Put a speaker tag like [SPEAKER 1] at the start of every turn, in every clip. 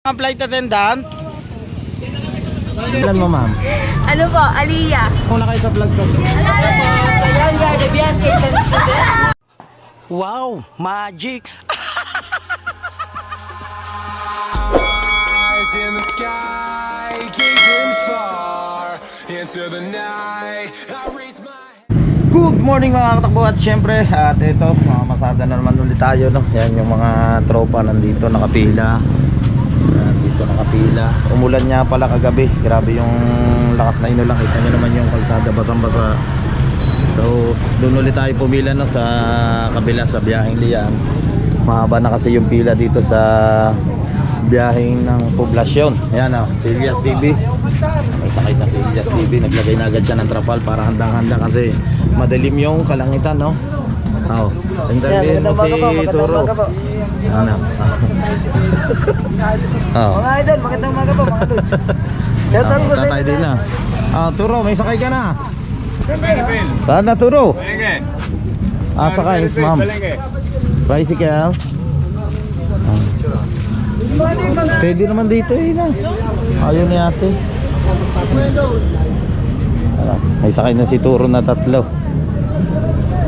[SPEAKER 1] Mga flight attendant? Ilan mo, ma'am?
[SPEAKER 2] Ano po? Aliyah.
[SPEAKER 1] Una kayo sa vlog ko.
[SPEAKER 3] So yan, we are the BS Kitchen student.
[SPEAKER 1] Wow! Magic!
[SPEAKER 4] Eyes in the sky, gazing far into the night. I raise my
[SPEAKER 1] Good morning mga katakbo at syempre at ito, masada na naman ulit tayo, no? Yan yung mga tropa nandito nakapila. Dito nakapila. Umulan nga pala kagabi. Grabe yung lakas na inulan. Kita nyo naman yung kalsada basang-basa. So doon ulit tayo pumila, no, sa kabila sa biyaheng Lian. Mahaba na kasi yung pila dito sa biyaheng ng poblasyon. Ayan, si Elias TV. May sakay na si Elias TV. Naglagay na agad siya ng trapal para handang-handa kasi madilim yung kalangitan, no? Interviewin mo si Turo. Ano?
[SPEAKER 3] Mga idol, magandang umaga po mga idol. Shoutout po sa
[SPEAKER 1] Tatay din na. Turo, may sakay ka na. Saan na, Turo? Sakay, ma'am. Bicycle. Pwede naman dito na. Ayaw ni ate. May sakay na si Turo na tatlo.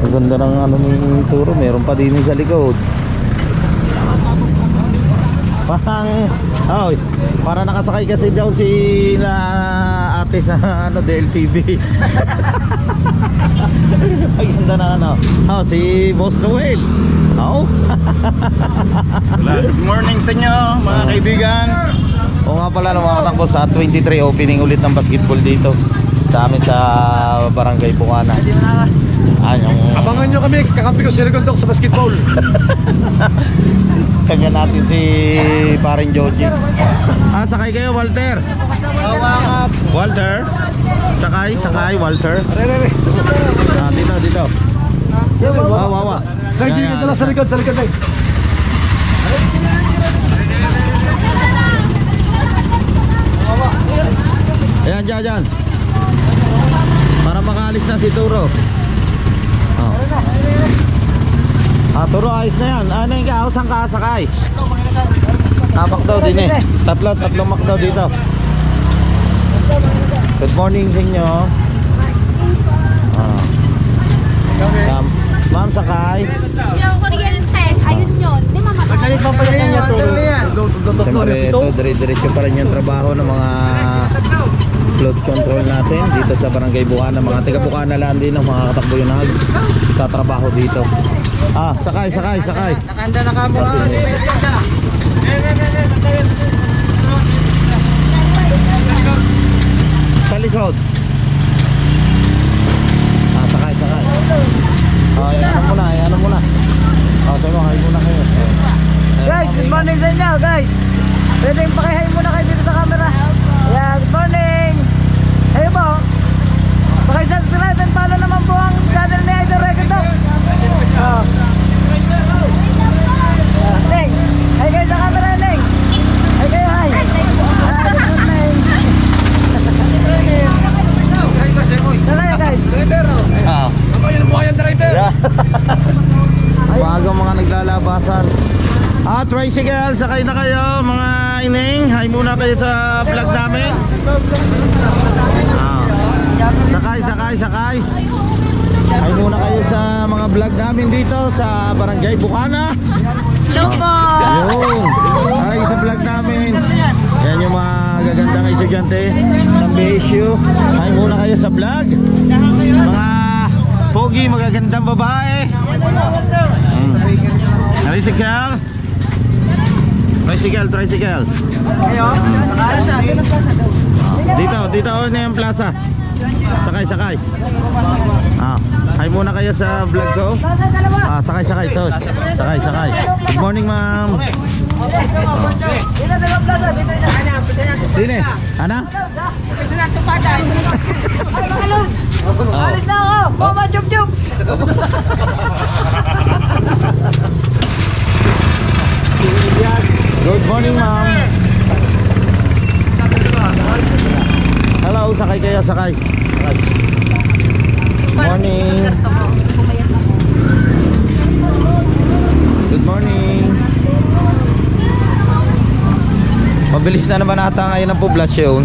[SPEAKER 1] Ang ganda ng ano ni Turo. Meron pa din sa likod. Para nakasakay kasi daw si ate sa DLTV. Ang ganda na si Boss Noel. Good morning sa inyo mga kaibigan. O nga pala, mga katakbo, sa 23 opening ulit ng basketball dito sa amin sa Barangay Bukana.
[SPEAKER 5] Abangan nyo kami, kakampi ko si Rigondok sa basketball.
[SPEAKER 1] Kanya natin si paring Joji. Sakay kayo, Walter. Walter. Sakay, Walter. Dito. Wawa.
[SPEAKER 5] Lagi ka dala sa likod, eh.
[SPEAKER 1] Ayan, dyan. Para makaalis na si Turo. Turo, ayos na yan. Ano yung saan ka sakay? Tapak daw din eh. Tatlong mak daw dito. Good morning sa inyo. Ma'am, sakay.
[SPEAKER 2] Yung kuryente. Ayun yun. Di mama.
[SPEAKER 3] Nagkalit pa pala niya to.
[SPEAKER 1] Siyempre, ito, dire-diretso pa rin yung trabaho ng mga flood control natin dito sa Barangay Bukana. Mga taga Bukana lang din, mga katakbo yung nagtatrabaho dito. Sakay.
[SPEAKER 3] Nakanda na ka mo.
[SPEAKER 1] Sa likod. Sakay. Ano muna. Sabi mo, hay muna kayo.
[SPEAKER 3] Guys, good morning sa inyo guys. Pwedeng pakihay muna kayo dito sa camera. Yeah, good morning. Ayun po. Pakisubscribe and follow naman po ang channel ni Idol Rigondok. Neng, hi kayo sa camera, Neng. Hi kayo, hi. Good morning. Sana guys.
[SPEAKER 1] Maagang mga naglalabasan. Tricycle, sakay na kayo mga ineng. Hi muna kayo sa vlog namin. Sakay. Hi muna kayo sa mga vlog namin dito sa Barangay Bukana.
[SPEAKER 2] Hello po.
[SPEAKER 1] Ayun. Hi sa vlog namin. Yan yung mga gagandang estudyante ng BSU. Hi muna kayo sa vlog. Mga pogi, magagandang babae. Tricycle. Dito na yung plaza. Sakay. Hi muna kayo sa vlog ko. Sakay. Good morning, ma'am. Dine. Ana?
[SPEAKER 3] Alis na ako. Mama, chup.
[SPEAKER 1] Good morning, ma'am. Hello, sakay kayo. Morning. Good morning. Mabilis na naman ata ngayon ang poblasyon.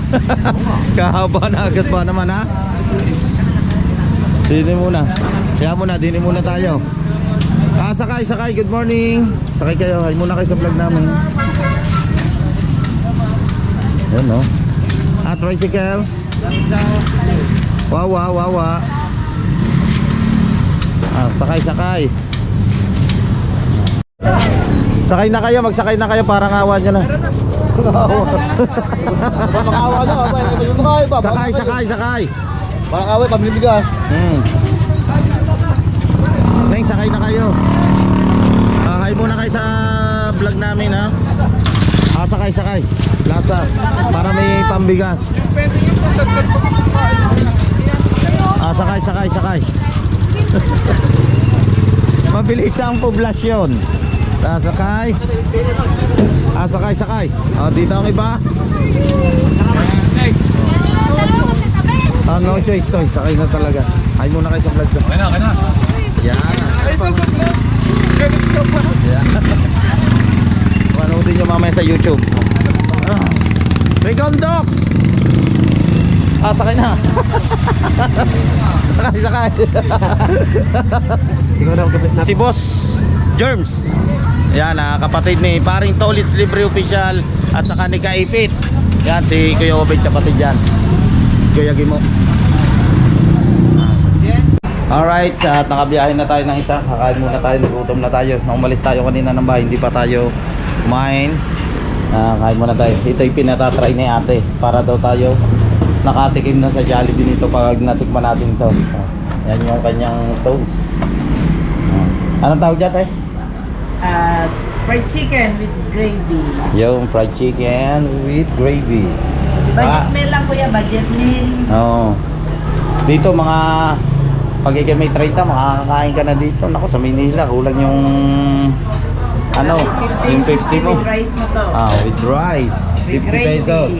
[SPEAKER 1] Kahaba na agad pa naman ha. Dini muna. Kaya muna, dini muna tayo. Sakay. Good morning. Sakay kayo. Hay muna kayo sa vlog namin. Yan no. Tricycle. Wawa. Sakay. Sakay na kayo, magsakay na kayo, parang awa nyo na.
[SPEAKER 3] Makawa na,
[SPEAKER 1] Sakay.
[SPEAKER 3] Parang away, pabilibigas.
[SPEAKER 1] Neng, sakay na kayo. Hi muna kayo sa vlog namin ha. Sakay. Lasa, para may pambigas. Sakay. Mabilis ang poblasyon. Sakay. Sakay. Dito ang iba. No choice to. Sakay na talaga. Hay muna kayo sa vlog ko.
[SPEAKER 5] Kaya na.
[SPEAKER 1] Yan. Panoodin nyo mamaya sa YouTube. Recon Dogs. Sakay na. Sakay. Si Boss Germs. Yan, kapatid ni paring Tolis Libre Official at saka ni Kaipit. Yan, si Kuya Obed, kapatid yan. Si Kuya Gimo. Alright, nakabiyahe na tayo ng isa. Kakain muna tayo, nagutom na tayo. Nung umalis tayo kanina ng bahay, hindi pa tayo kumain. Kain muna tayo. Ito'y pinatatry ni ate para daw tayo nakatikim na sa Jollibee nito pag natikman natin ito. Yan yung kanyang sauce. Anong tawag dyan tayo?
[SPEAKER 6] Fried chicken with gravy.
[SPEAKER 1] Yung fried chicken with gravy.
[SPEAKER 6] Budget meal lang kuya, budget meal.
[SPEAKER 1] Oo. Dito mga pag may 30, makakakain ka na dito. Naku, sa Manila, kulang yung ano, yung 50 mo.
[SPEAKER 6] With rice na to.
[SPEAKER 1] With rice.
[SPEAKER 6] With
[SPEAKER 1] 50
[SPEAKER 6] gravy.
[SPEAKER 1] pesos.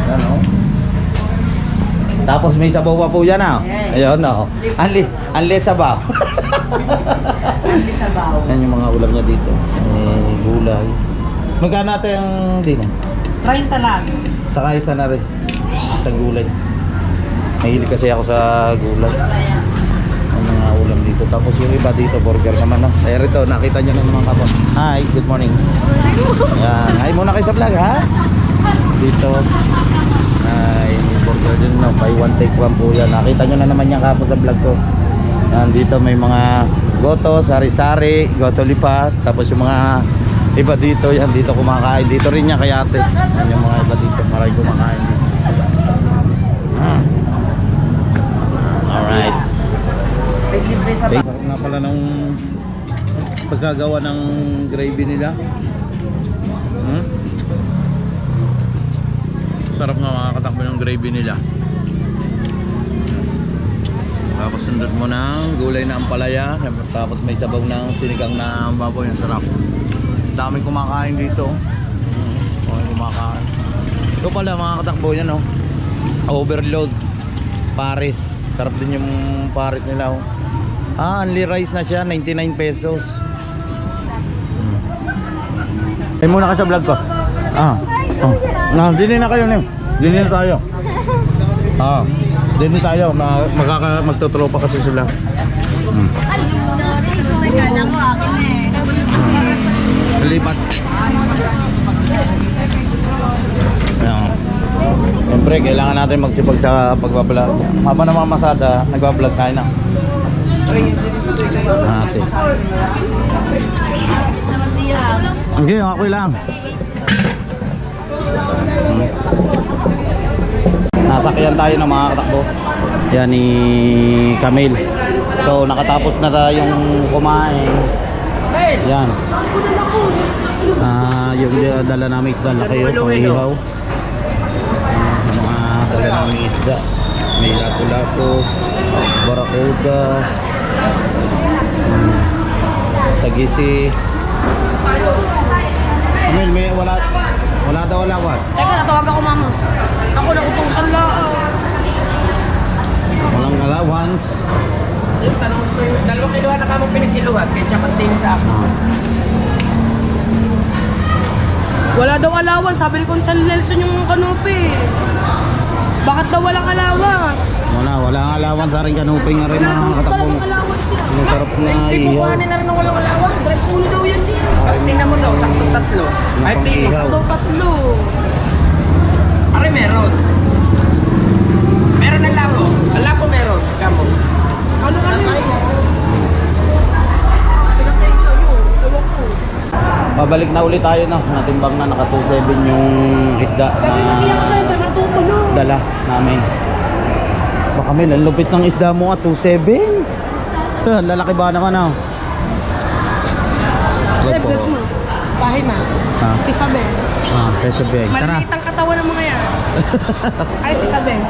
[SPEAKER 1] Ano? Tapos may sabaw pa po yan
[SPEAKER 6] Yes.
[SPEAKER 1] Ayun Anli sabaw.
[SPEAKER 6] Only sabaw.
[SPEAKER 1] Yan yung mga ulam niya dito. Gulay. Magkano natin yung din?
[SPEAKER 6] 30 lang.
[SPEAKER 1] Saka isa na rin. Isang gulay. Mahilig kasi ako sa gulay. Ang mga ulam dito. Tapos yung iba dito, burger naman na. Rito, nakita nyo na naman kamo. Hi, good morning. Yan. Hi muna kayo sa vlog ha. Dito. Ay, burger din no. Buy one take one po yan. Nakita nyo na naman yan kapo sa vlog ko. Yan, dito may mga goto, sari-sari, goto lipat. Tapos yung mga iba dito, yan dito kumakain. Dito rin niya kay ate. Yan yung mga iba dito, maray kumakain. Alright.
[SPEAKER 6] Libre sabaw.
[SPEAKER 1] Sarap nga pala ng pagkagawa ng gravy nila. Sarap nga makakatakbo ng gravy nila. Tapos sundot mo ng gulay na ampalaya. Tapos may sabaw ng sinigang na baboy. Ang sarap. Daming kumakain dito. Kumakain. Ito pala mga katakbo yan Overload Paris. Sarap din yung Paris nila only rice na siya, 99 pesos. Ay muna ka sa vlog ko. Dinin na kayo nim. Dinin na tayo. Dinin tayo. Magtutropa kasi sila.
[SPEAKER 2] Kala ko akin
[SPEAKER 1] Lipat. Siyempre, kailangan natin magsipag sa pagbablog. Habang na mga masada, nagbablog tayo na. Hindi, ako lang. Nasakyan tayo ng mga katakbo. Yan ni Camille. So nakatapos na tayong kumain. Yan. Yung dala namin isda na kayo, pangihaw. Mga dala namin isda. May lapu-lapu, barakuda, sagisi. Camille, may wala daw alawas.
[SPEAKER 2] Teka, natawag ako mama. Ako na utusan lang.
[SPEAKER 1] Walang allowance.
[SPEAKER 6] Yung tanong ko yung 2 kilo na kamong pinagkiluhan kaya siya contain sa ako.
[SPEAKER 2] Wala daw alawan. Sabi ni Conchal Nelson yung kanupi. Bakit daw walang alawan?
[SPEAKER 1] Walang alawan sa rin kanuping nga rin
[SPEAKER 2] Wala
[SPEAKER 1] mga
[SPEAKER 2] daw
[SPEAKER 1] katakbo.
[SPEAKER 2] talagang alawan siya.
[SPEAKER 1] Ang sarap na
[SPEAKER 6] Hindi
[SPEAKER 1] ihaw.
[SPEAKER 6] kukuhanin na rin ng walang alawan.
[SPEAKER 2] Tres ulo daw yan din.
[SPEAKER 6] Tingnan mo daw, saktong tatlo. Ay,
[SPEAKER 1] Napang
[SPEAKER 6] tingin.
[SPEAKER 1] ihaw.
[SPEAKER 2] Daw tatlo.
[SPEAKER 6] Pare, meron. Meron ang lapo. Ang lapo meron. Kamo.
[SPEAKER 2] Ano ka na? Pinatay ko yun. Ewan ko.
[SPEAKER 1] Pabalik na ulit tayo no. Natimbang na naka 2.7 yung isda
[SPEAKER 2] Sabi
[SPEAKER 1] na
[SPEAKER 2] kasi ako tayo natutulog.
[SPEAKER 1] dala namin. Baka men, ang lupit ng isda mo at 2.7. Lalaki ba naman ah?
[SPEAKER 2] Eh, bet mo. Pahay ma.
[SPEAKER 1] Ah,
[SPEAKER 2] Si Sabeng.
[SPEAKER 1] peso bag. Tara.
[SPEAKER 2] Maliit ang katawan ng mga yan. Ay, si Sabeng.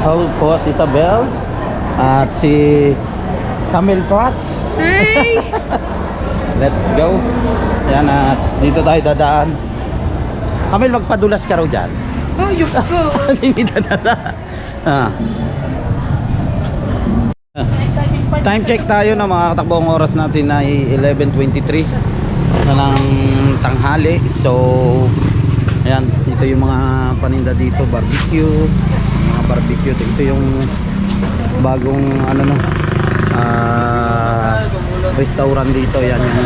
[SPEAKER 1] How po at Isabel at si Camel Potts.
[SPEAKER 2] Hey!
[SPEAKER 1] Let's go. Yan at dito tayo dadaan. Camel, magpadulas ka raw dyan.
[SPEAKER 2] Oh, yup ko.
[SPEAKER 1] Hindi dadaan. Ah. Time check tayo na mga katakbo. Ang oras natin ay 11:23 na ng tanghali. So ayan, ito yung mga paninda dito, barbecue, mga barbecue. Ito yung bagong ano no, restaurant dito. Yan yung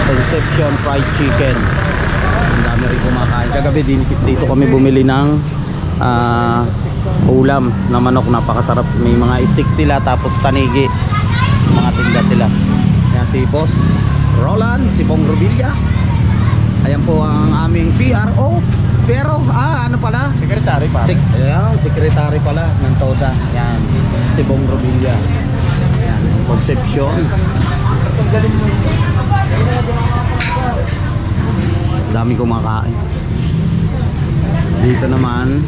[SPEAKER 1] Conception Fried Chicken. Ang dami rin kumakain. Kagabi dito kami bumili ng ulam na manok, napakasarap. May mga sticks sila tapos tanigi, mga tinda sila. Yan si Boss Roland, si Bong Rubilla. Ayan po ang aming PRO. Pero ano pala? Secretary pa. Ayan, secretary pala ng TODA. Yan, si Bong Rubilla. Yan, Concepcion. Dami kumakain. Dito naman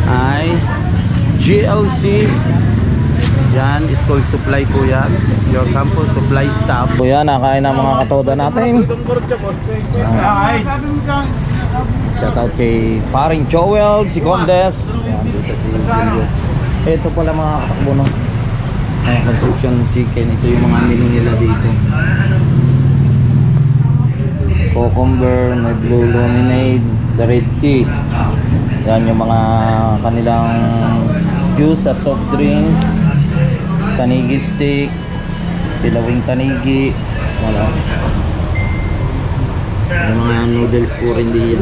[SPEAKER 1] ay GLC. Yan, school supply po yan. Your campus supply staff. Po yan, nakain ang mga katoda natin. Shout out kay paring Joel, si Condes. Yan, dito si Julio. Ito pala mga katakbo no. Ay, Conception Chicken. Ito yung mga menu nila dito. Cucumber, may blue lemonade, the red tea. Yan yung mga kanilang juice at soft drinks. Tanigi steak, pilawing tanigi, wala. Yung mga noodles po rin diyan.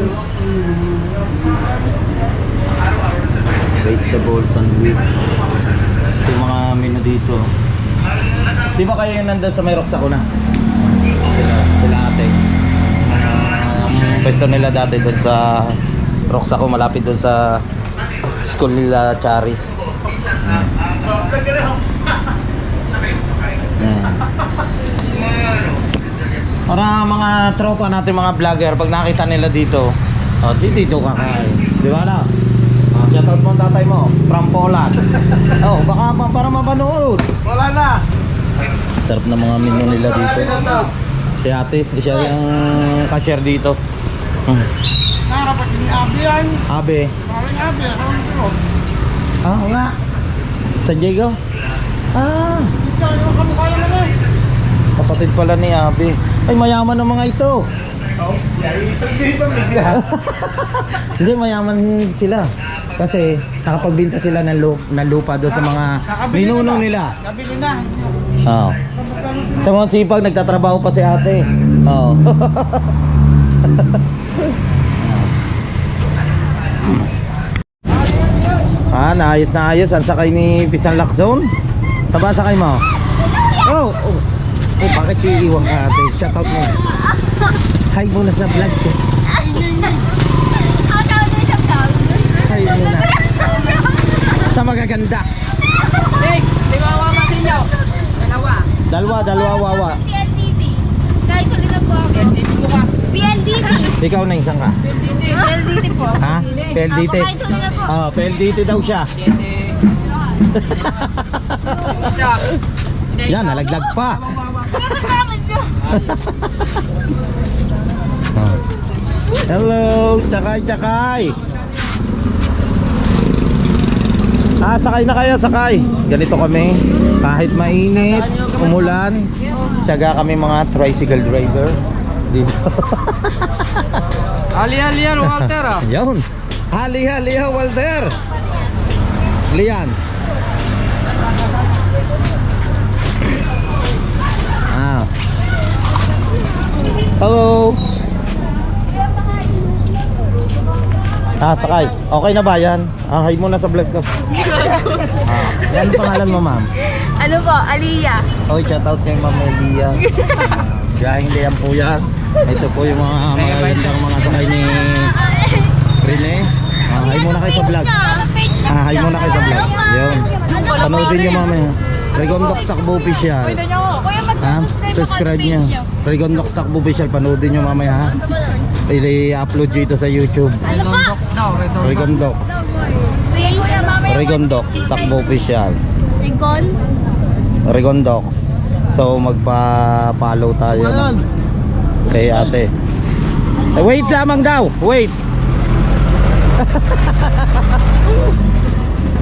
[SPEAKER 1] Vegetable sandwich. Ito yung mga menu dito. Di ba kayo yung nandun sa may Roxaco na? Sila ate. Pwesto nila dati doon sa Roxaco, malapit doon sa school nila Chari. Para mga tropa natin, mga vlogger, pag nakita nila dito, dito kakain. Di ba na? Shoutout mo ang tatay mo, from Poland. Baka para mapanood.
[SPEAKER 5] Wala na.
[SPEAKER 1] Sarap na mga menu nila dito. Si ate, siya yung cashier dito.
[SPEAKER 5] Nakakapag ni Abi yan.
[SPEAKER 1] Abe.
[SPEAKER 5] Parang Abi, asawa ng pero.
[SPEAKER 1] Oo nga. San Diego?
[SPEAKER 5] Ikaw, yung kamukha naman eh.
[SPEAKER 1] Kapatid pala ni Abe. Ay, mayaman ng mga ito.
[SPEAKER 5] Sabihin pa bigla.
[SPEAKER 1] Hindi, mayaman sila. Kasi nakapagbinta sila ng lupa doon sa mga ninunong nila.
[SPEAKER 5] Nabili na.
[SPEAKER 1] Oo. Sa mga sipag, nagtatrabaho pa si ate. Oo. Naayos na ayos. Ang sakay ni Pisan Laczone. Taba sakay mo. Bakit iiwan ka ate? Shoutout mo. Hi muna sa vlog ko. Hi muna. Sa magaganda.
[SPEAKER 6] Nick, di ba wawa sa inyo? Dalawa.
[SPEAKER 1] Dalawa wawa.
[SPEAKER 7] PLDT. Kahit huli na po ako.
[SPEAKER 6] PLDT ko ka.
[SPEAKER 7] PLDT.
[SPEAKER 1] Ikaw na isang ka.
[SPEAKER 7] PLDT po.
[SPEAKER 1] Ha? PLDT.
[SPEAKER 7] Ako kahit huli na po.
[SPEAKER 1] PLDT daw siya.
[SPEAKER 6] Isa.
[SPEAKER 1] Yan, nalaglag pa.
[SPEAKER 7] Promise nyo.
[SPEAKER 1] Hello, tsakay. Sakay na kayo, sakay. Ganito kami. Kahit mainit, umulan, tiyaga kami mga tricycle driver dito.
[SPEAKER 5] Ali-alian, Walter ah.
[SPEAKER 1] Yun. Hali-hali ho, Walter. Lian. Ah. Hello. Sakay. Okay na ba yan? Hi muna sa vlog ko. Yan ang pangalan mo, ma'am?
[SPEAKER 7] Ano po? Aliyah.
[SPEAKER 1] Oy, shoutout kay Ma'am Elia. Gahing liyan po yan. Ito po yung mga magagandang mga sakay ni Rene. Hi muna kayo sa vlog. Hi muna kayo sa vlog. Yun. Panoodin nyo mamaya. Regondox Takbo Official. Subscribe nyo. Regondox Takbo Official. Panoodin nyo mamaya ha. I-upload nyo ito sa YouTube. Regondox. Regondox Takbo Official.
[SPEAKER 7] Recon?
[SPEAKER 1] Regondox. So magpa-follow tayo kay ate. Wait lamang daw. Wait.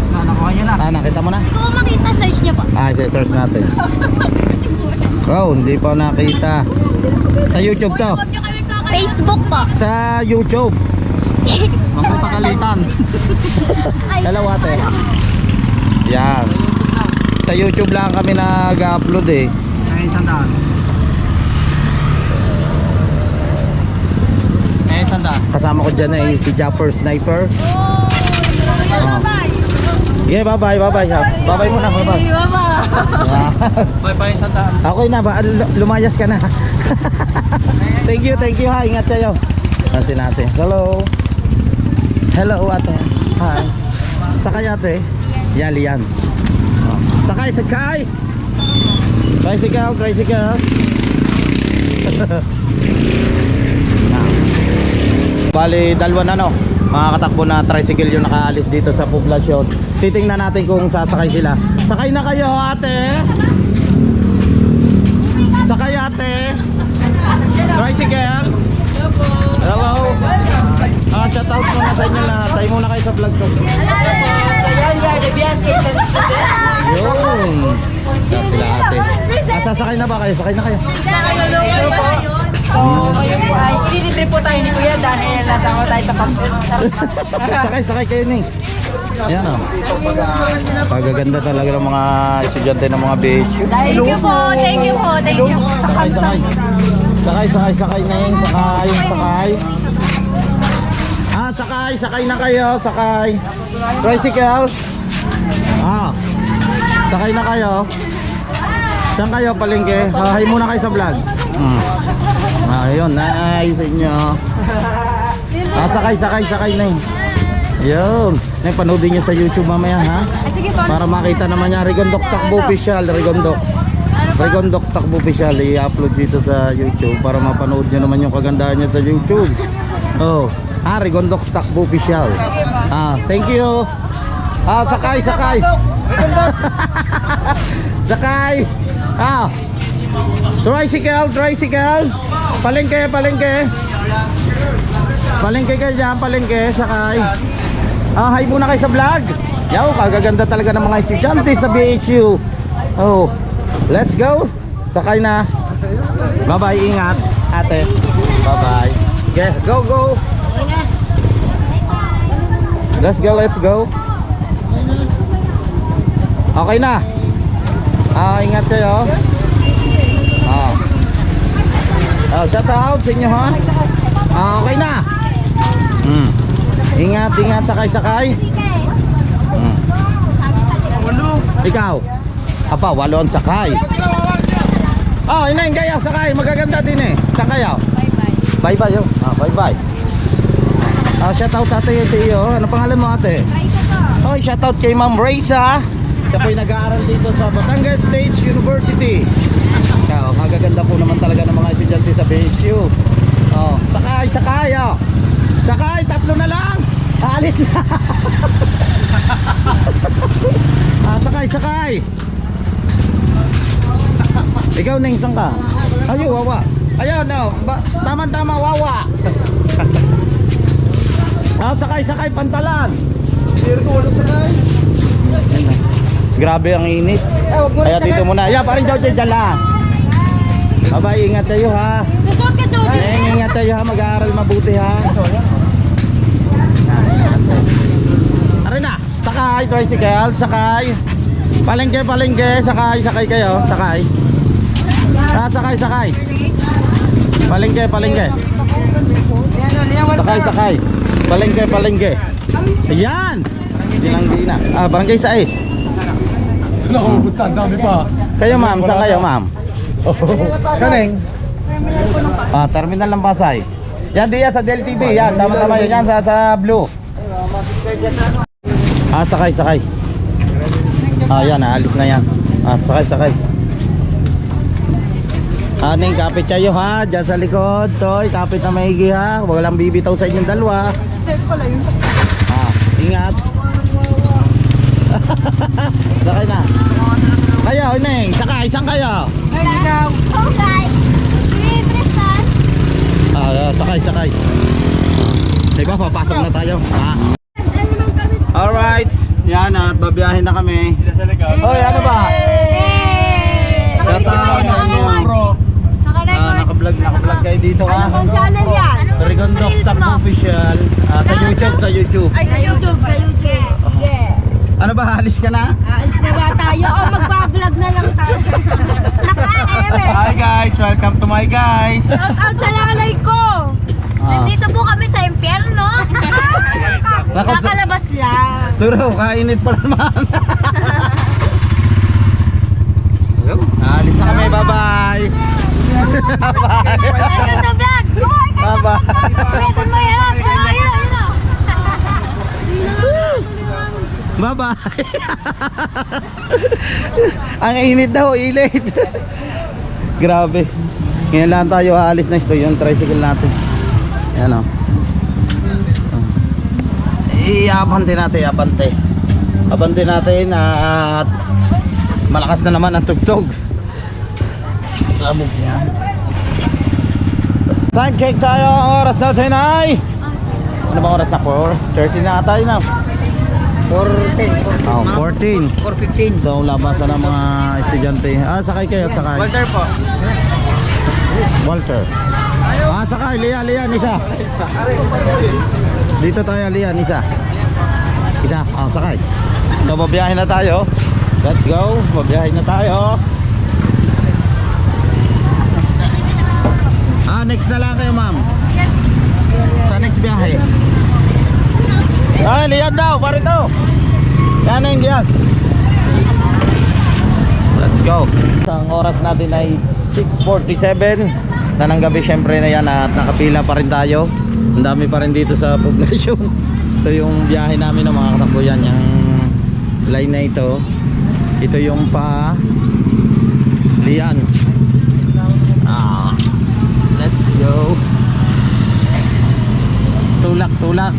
[SPEAKER 3] Nakuha nyo na.
[SPEAKER 1] Nakita mo na?
[SPEAKER 7] Hindi ko makita, search niya po.
[SPEAKER 1] I-search natin. Oh, hindi pa nakita. Sa YouTube to.
[SPEAKER 7] Facebook po.
[SPEAKER 1] Sa YouTube.
[SPEAKER 3] Magpapakalitan.
[SPEAKER 7] Ay,
[SPEAKER 1] Dalawa ate. Yan. Sa YouTube lang kami nag-upload eh.
[SPEAKER 3] Ay, sandaan. Eh, sandaan.
[SPEAKER 1] Kasama ko dyan eh si Japper Sniper. Yeah, bye-bye, bye-bye. Bye-bye muna, bye-bye. Yeah.
[SPEAKER 3] Bye-bye, sandaan.
[SPEAKER 1] Okay na ba? Lumayas ka na. Thank you ha. Ingat kayo. Kasi natin. Hello. Hello ate. Hi. Sakay ate. Yali yan. Sakay. Tricycle. Bali, dalawa na no. Mga katakbo na tricycle yung nakaalis dito sa poblasyon. Titingnan natin kung sasakay sila. Sakay na kayo ate. Sakay ate. Tricycle. Hello. Shout out muna sa inyo lahat. Tayo muna kayo sa vlog ko. Yun. Yan sila ate. Sasakay na ba kayo? Sakay na kayo.
[SPEAKER 3] So, ngayon po ay ililibre po tayo ni Kuya dahil nasama tayo sa pamper.
[SPEAKER 1] Sakay kayo ni. Ayan o. Pagaganda talaga ng mga estudyante ng mga BHU.
[SPEAKER 7] Thank you po.
[SPEAKER 1] Sakay na yun. Sakay na kayo. Sakay. Tricycle. Sakay na kayo. Saan kayo palengke? Hi muna kayo sa vlog. Ayun, nice sa inyo. Sakay na yun. Yun. Panoodin nyo sa YouTube mamaya ha. Para makita naman niya. Regondox Takbo Official. Regondox Takbo Official. I-upload dito sa YouTube para mapanood nyo naman yung kagandahan nyo sa YouTube. Regondox Takbo Official. Thank you. Sakay. Sakay. Tricycle. Palengke. Palengke kayo dyan, sakay. Hi muna kayo sa vlog. Yaw, kagaganda talaga ng mga estudyante sa BHU. Let's go. Sakay na. Bye-bye, ingat ate. Bye-bye. Okay, go. Let's go. Okay na. Ingat kayo. Shout out sa inyo ha. Okay na. Ingat, sakay. Ikaw. Walo ang sakay. Inayin kayo, sakay. Magaganda din eh. Saan kayo? Bye-bye. Bye-bye. Shout out ate sa iyo. Ano pangalan mo ate? Shout out kay Ma'am Raisa. Siya po'y nag-aaral dito sa Batangas State University. Magaganda po naman talaga ng mga estudyante sa BHU. Sakay. Sakay, 3 na lang. Alis na. Sakay. Ikaw na isang ka. Wawa. Ayun, tama, wawa. Sakay, pantalan. Grabe ang init. Kaya dito muna. Parang George dyan lang. Abay, ingat kayo ha.
[SPEAKER 7] Susuot ka, Jody.
[SPEAKER 1] Neng, ingat kayo ha. Mag-aaral mabuti ha. Aray na. Sakay, tricycle. Sakay. Palengke, palengke. Sakay, sakay kayo. Sakay. Sakay, sakay. Palengke, palengke. Sakay, sakay. Palengke, palengke. Ayan. Dinang-dina. Barangay 6.
[SPEAKER 5] Nakapagpunta, ang dami pa.
[SPEAKER 1] Kayo ma'am, saan kayo ma'am?
[SPEAKER 5] Kaneng.
[SPEAKER 1] Terminal ng Pasay. Yan diya sa Del TV. Yan, tama-tama yun. Yan sa blue. Sakay, sakay. Yan, alis na yan. Sakay, sakay. Ning, kapit kayo ha. Diyan sa likod. Toy, kapit na maigi ha. Huwag lang bibitaw sa inyong dalawa. Ingat. Sakay na. Kayo, Neng, sakay. Saan kayo?
[SPEAKER 7] Okay. Tristan.
[SPEAKER 1] Sakay, sakay. Diba, papasok na tayo. Alright. Yan at babiyahin na kami. Hoy, ano ba? Shoutout sa inyo. Naka-vlog kayo dito ha.
[SPEAKER 7] Anong channel yan?
[SPEAKER 1] Rigondok Stock Official. Sa YouTube, sa YouTube.
[SPEAKER 7] Ay, sa YouTube. Sa YouTube. Yeah.
[SPEAKER 1] Ano ba, halis ka na?
[SPEAKER 7] Alis na ba tayo? O magbablog na lang tayo.
[SPEAKER 1] Hi guys, welcome to my guys.
[SPEAKER 7] Shout out sa nanay ko. Nandito po kami sa impyerno. Nakalabas lang.
[SPEAKER 1] Turo, kainit pa naman. Alis na kami, bye-bye.
[SPEAKER 7] Thank you sa vlog.
[SPEAKER 1] Bye-bye.
[SPEAKER 7] Pwede mo yan.
[SPEAKER 1] Bye-bye. Ang init daw, ilit. Grabe. Ngayon lang tayo aalis na ito, yung tricycle natin. Ayan o. Iabante natin, abante. Abante natin at malakas na naman ang tugtog. Sabog niya. Time check tayo. Ang oras natin ay ano bang oras na? 4:30 na tayo na. 14.
[SPEAKER 3] 4:15.
[SPEAKER 1] So labasan ng mga estudyante. Sakay kayo, sakay.
[SPEAKER 3] Walter po.
[SPEAKER 1] Walter. Sakay, Lian, isa. Dito tayo, Lian, isa. Isa, sakay. So babiyahin na tayo. Let's go, babiyahin na tayo. Next na lang kayo, ma'am. Sa next biyahe. Lian daw, parito. Yan na yung diyan. Let's go. Ang oras natin ay 6:47 na ng gabi, syempre na yan at nakapila pa rin tayo. Ang dami pa rin dito sa poblasyon. Ito yung biyahe namin ng mga katakbo yan. Yung line na ito. Ito yung pa Lian. Let's go. Tulak.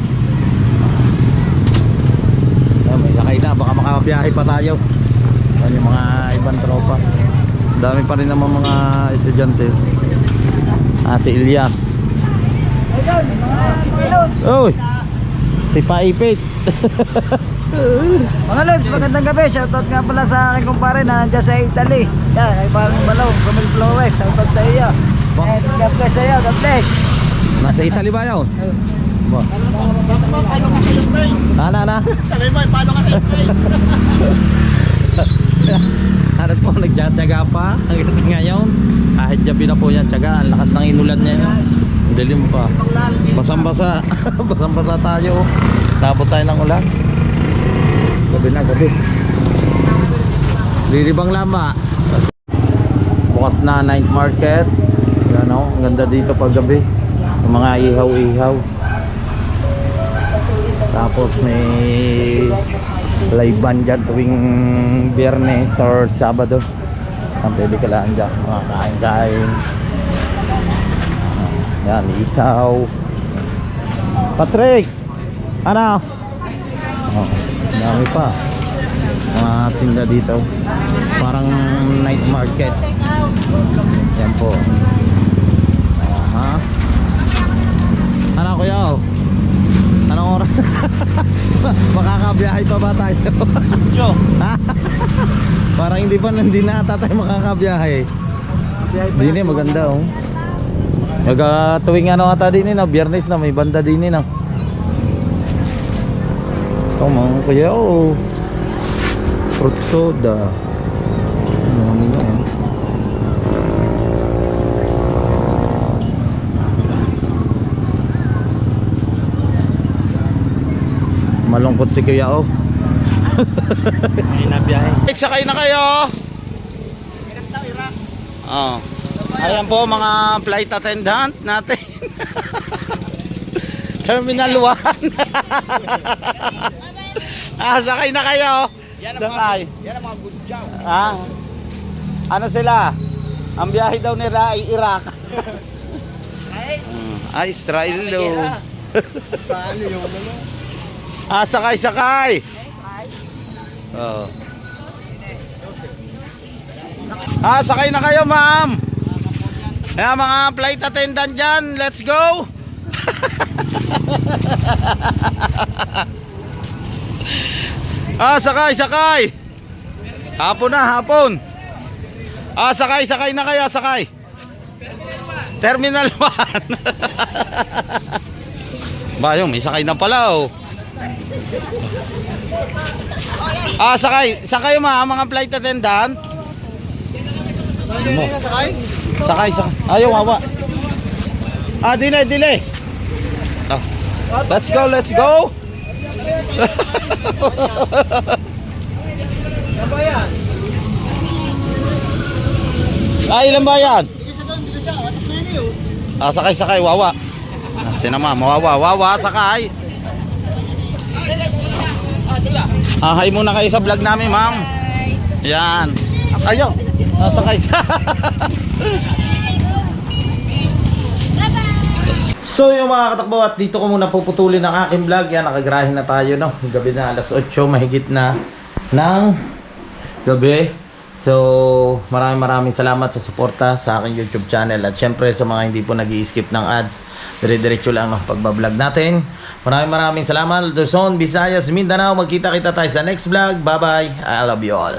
[SPEAKER 1] May sakay na, baka makabiyahe pa tayo. Yan yung mga ibang tropa. Dami pa rin naman mga estudyante. Si Ilyas. Uy, si Paipit.
[SPEAKER 3] Mga Lods, magandang gabi. Shoutout nga pala sa aking kumpare na nandiyan sa Italy. Yan, ay parang Balong, Camille Flores. Shoutout sa iyo. And God bless sa iyo, God bless.
[SPEAKER 1] Nasa Italy ba yun? Ba? Na?
[SPEAKER 6] Sabi mo, paano ka
[SPEAKER 1] Ano po, nagtyaga pa hanggang ngayon. Kahit gabi na po yan, tyaga. Ang lakas ng inulan niya yun. Ang dilim pa. Basang-basa. Basang-basa tayo. Tapos tayo ng ulan. Gabi na, gabi. Lilibang lama. Bukas na night market. Yan o, ang ganda dito pag gabi. Yung mga ihaw-ihaw. Tapos may live band dyan tuwing Biyernes or Sabado. Ang pwede ka lang dyan, mga kain-kain. Yan, isaw. Patrick! Ano? Dami pa. Mga tinda dito. Parang night market. Yan po. Ano kuya? Anong oras? Makakabiyahe pa ba tayo? Parang hindi na ata tayo makakabiyahe. Dini maganda oh. Tuwing ano ata din na, Biyernes na may banda din na. Ito mga kuya oh. Fruit soda. Ano nyo oh. Malungkot si kuya oh. Sakay na kayo. Oh. Ayan po mga flight attendant natin. Terminal 1. Sakay na kayo. Sakay.
[SPEAKER 6] Yan ang mga good job.
[SPEAKER 1] Ano sila? Ang biyahe daw nila ay Iraq. Israel daw.
[SPEAKER 6] Paano yung
[SPEAKER 1] Sakay. Oh. Sakay na kayo, ma'am. Kaya mga flight attendant dyan, let's go. Sakay. Hapon na, hapon. Sakay na kayo, sakay. Terminal 1. Bayong, may sakay na pala oh. Sakay mga flight attendant. Sakay. Ayaw, wawa. Delay. Let's go. Ilan ba yan? Sakay, wawa. Sinama, wawa, sakay. Hi muna kayo sa vlog namin, ma'am. Yan. Ayaw. Sakay. So yung mga katakbo, at dito ko muna puputulin ang aking vlog. Yan, nakagrahin na tayo, no? Gabi na, alas 8, mahigit na ng gabi. So maraming salamat sa suporta sa aking YouTube channel. At syempre sa mga hindi po nag-i-skip ng ads, dire-diretso lang ang pagbablog natin. Maraming salamat. Luzon, Visayas, Mindanao. Magkita-kita tayo sa next vlog. Bye bye. I love you all.